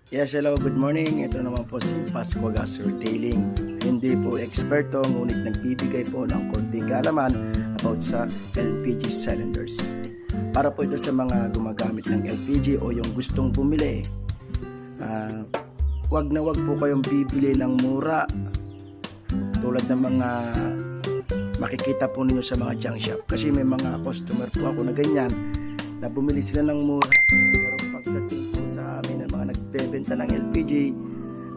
Yes, hello, good morning. Ito naman po si Pasco Gas Retailing. Hindi po eksperto, ngunit nagbibigay po ng konting kaalaman about sa LPG cylinders. Para po ito sa mga gumagamit ng LPG o yung gustong bumili. Wag na wag po kayong bibili ng mura. Tulad ng mga makikita po ninyo sa mga junk shop. Kasi may mga customer po ako na ganyan na bumili sila ng mura. Pero pagdating po sa amin ng mga nagbebenta ng LPG,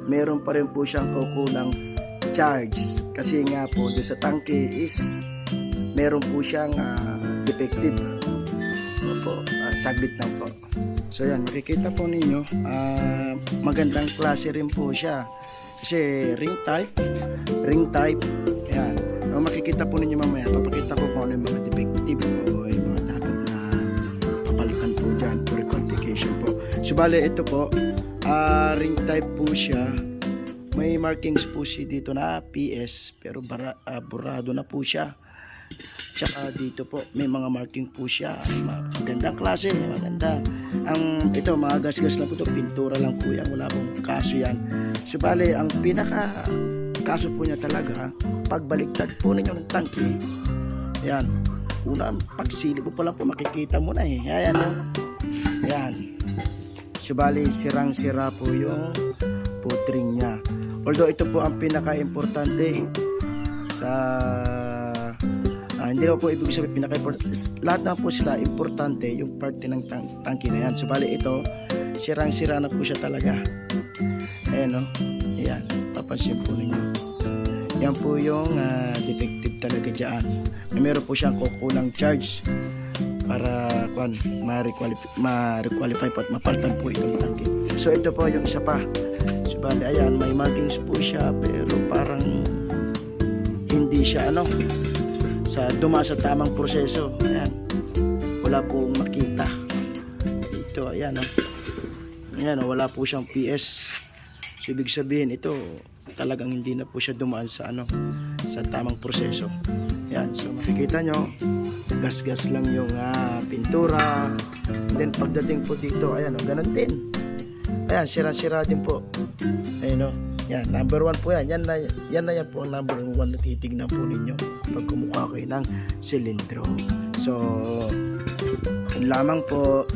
meron pa rin po siyang kukulang charge. Kasi nga po doon sa tangke is meron po siyang defective. Opo, saglit lang po. So yan, makikita po ninyo, magandang klase rin po siya. Kasi ring type, yan. Makikita po ninyo mamaya, papakita ko kung ano yung mga defective o yung mga dapat na papalitan po dyan for qualification po. So bale ito po, ring type po siya. May markings po siya dito na PS, pero burado na po siya. Tsaka dito po may mga marking po siya, magandang klase, maganda. Ito mga gas-gas lang po ito, pintura lang po yan, wala pong kaso yan. So bale ang pinaka kaso po niya talaga, pagbaliktad po ninyo ng tangke, yan, una pagsilip po pala po makikita mo na ayan o, yan. So bale sirang-sira po yung putring niya. Although ito po ang pinaka-importante sa hindi naman po ibig sabihin pinaka-importante, lahat na po sila importante yung parte ng tangke na yan. So bali ito, sirang-sira na po siya talaga. Ayan o, ayan, papansin po ninyo. Yan po yung defective talaga dyan. Meron po siyang kukulang charge para ma-requalify po at mapalitan po itong tangke. So ito po yung isa pa. So bali ayan, may markings po siya pero parang hindi siya sa dumaan sa tamang proseso. Ayan, wala pong makita ito. Ayan ayan wala po siyang PS. So ibig sabihin ito talagang hindi na po siya dumaan sa sa tamang proseso. Ayan, so makikita nyo gas-gas lang yung pintura. And then pagdating po dito, ayan ganun din. Ayan, sira-sira din po. Ayan yan, number 1 po yan. Yan na po ang number 1 na titignan po ninyo pag kumukuha kayo ng silindro. So, yun lamang po.